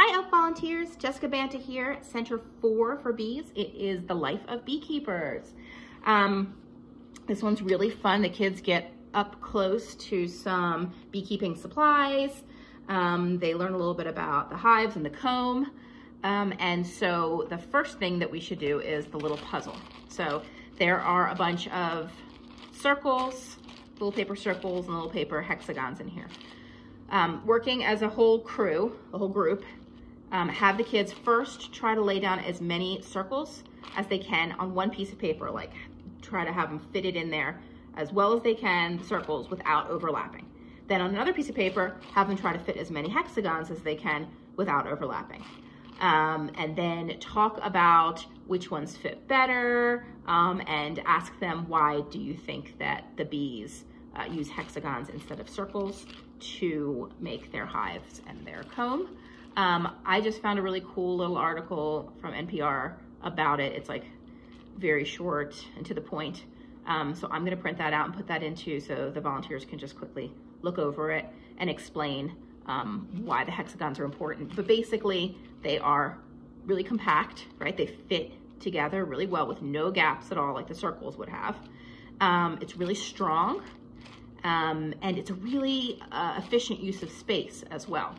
Hi Elf Volunteers, Jessica Banta here, Center 4 for Bees. It is the life of beekeepers. This one's really fun. The kids get up close to some beekeeping supplies. They learn a little bit about the hives and the comb. And so the first thing that we should do is the little puzzle. So there are a bunch of circles, little paper circles and little paper hexagons in here. Working as a whole crew, a whole group, have the kids first try to lay down as many circles as they can on one piece of paper, like try to have them fit it in there as well as they can, the circles, without overlapping. Then on another piece of paper, have them try to fit as many hexagons as they can without overlapping. And then talk about which ones fit better, and ask them, why do you think that the bees use hexagons instead of circles to make their hives and their comb. I just found a really cool little article from NPR about it. It's like very short and to the point. So I'm gonna print that out and put that into so the volunteers can just quickly look over it and explain why the hexagons are important. But basically they are really compact, right? They fit together really well with no gaps at all like the circles would have. It's really strong. And it's a really efficient use of space as well.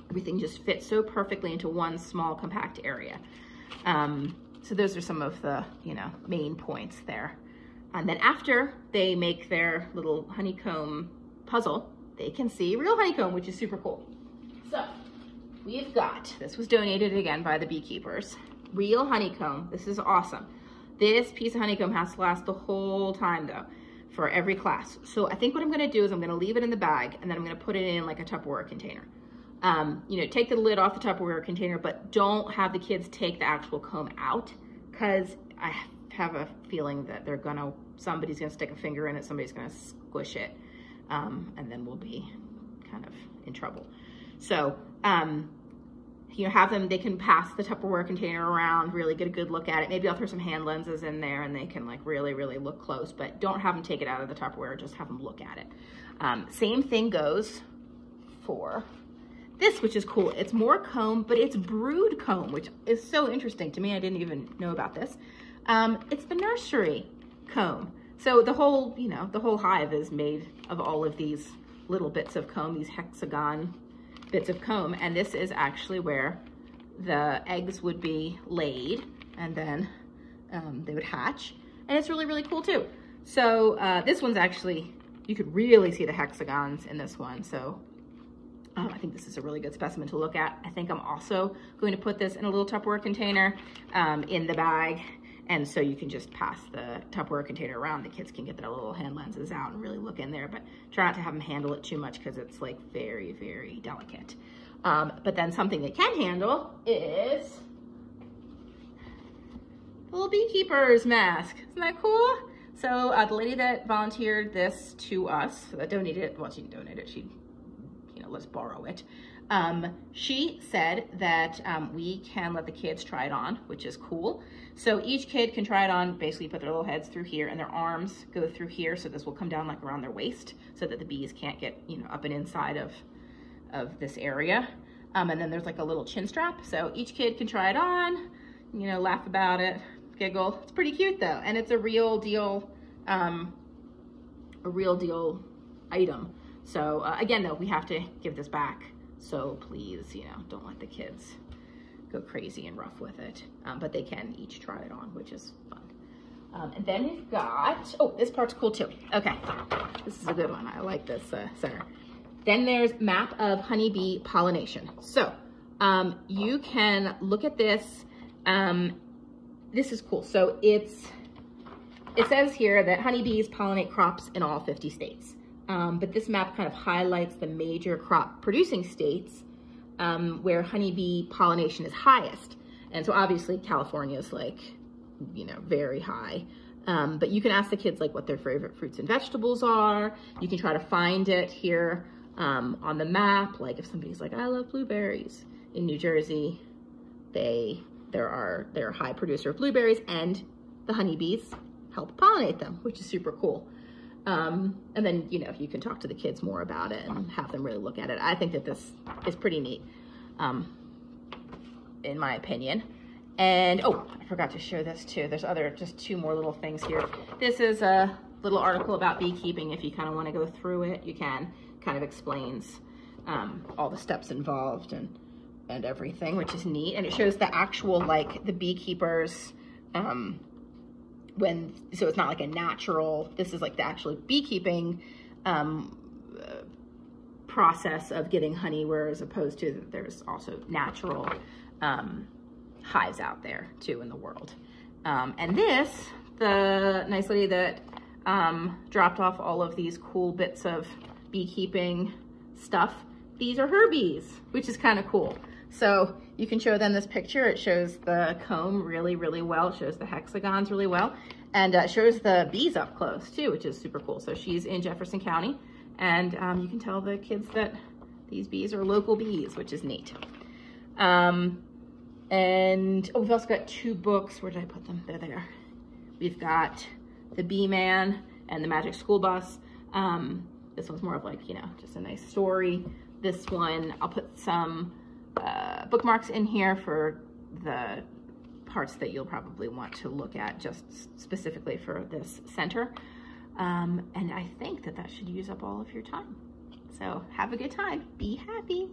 Everything just fits so perfectly into one small compact area. So those are some of the, main points there. And then after they make their little honeycomb puzzle, they can see real honeycomb, which is super cool. So we've got, this was donated again by the beekeepers, real honeycomb. This is awesome. This piece of honeycomb has to last the whole time though, for every class. So I think what I'm gonna do is I'm gonna leave it in the bag and then I'm gonna put it in like a Tupperware container. Take the lid off the Tupperware container, but don't have the kids take the actual comb out, because I have a feeling that somebody's gonna stick a finger in it, somebody's gonna squish it, and then we'll be kind of in trouble. So, have them, they can pass the Tupperware container around, really get a good look at it. Maybe I'll throw some hand lenses in there and they can like really, really look close, but don't have them take it out of the Tupperware, just have them look at it. Same thing goes for this, which is cool. It's more comb, but it's brood comb, which is so interesting to me. I didn't even know about this. It's the nursery comb. So the whole, the whole hive is made of all of these little bits of comb, these hexagon bits of comb, and this is actually where the eggs would be laid, and then they would hatch, and it's really, really cool too. So this one's actually, you could really see the hexagons in this one, so I think this is a really good specimen to look at. I think I'm also going to put this in a little Tupperware container in the bag, and so you can just pass the Tupperware container around. The kids can get their little hand lenses out and really look in there, but try not to have them handle it too much because it's like very, very delicate. But then something they can handle is the little beekeeper's mask. Isn't that cool? So the lady that volunteered this to us, that donated it, well, she didn't donate it, she let's borrow it. She said that we can let the kids try it on, which is cool. So each kid can try it on, basically put their little heads through here and their arms go through here. So this will come down like around their waist so that the bees can't get, up and inside of this area. And then there's like a little chin strap. So each kid can try it on, laugh about it, giggle. It's pretty cute though. And it's a real deal item. So again, though, we have to give this back. So please, don't let the kids go crazy and rough with it. But they can each try it on, which is fun. And then we've got, oh, this part's cool too. Okay, this is a good one. I like this center. Then there's map of honeybee pollination. So you can look at this. This is cool. So it says here that honeybees pollinate crops in all 50 states. But this map kind of highlights the major crop producing states where honeybee pollination is highest. And so obviously California is like, very high. But you can ask the kids like what their favorite fruits and vegetables are. You can try to find it here on the map. Like if somebody's like, I love blueberries in New Jersey, they're a high producer of blueberries and the honeybees help pollinate them, which is super cool. And then, you can talk to the kids more about it and have them really look at it. I think that this is pretty neat. in my opinion. And, oh, I forgot to show this too. There's just two more little things here. This is a little article about beekeeping. If you kind of want to go through it, you can. Kind of explains all the steps involved and everything, which is neat. And it shows the actual, like, the beekeepers, so it's not like a natural, this is like the actual beekeeping process of getting honey, whereas opposed to there's also natural hives out there too in the world. And this, the nice lady that dropped off all of these cool bits of beekeeping stuff, these are her bees, which is kind of cool. So you can show them this picture. It shows the comb really, really well. It shows the hexagons really well. And it shows the bees up close too, which is super cool. So she's in Jefferson County, and you can tell the kids that these bees are local bees, which is neat. And oh, we've also got two books. Where did I put them? They're there. We've got The Bee Man and The Magic School Bus. This one's more of like, you know, just a nice story. This one, I'll put some bookmarks in here for the parts that you'll probably want to look at just specifically for this center. And I think that should use up all of your time. So have a good time. Be happy.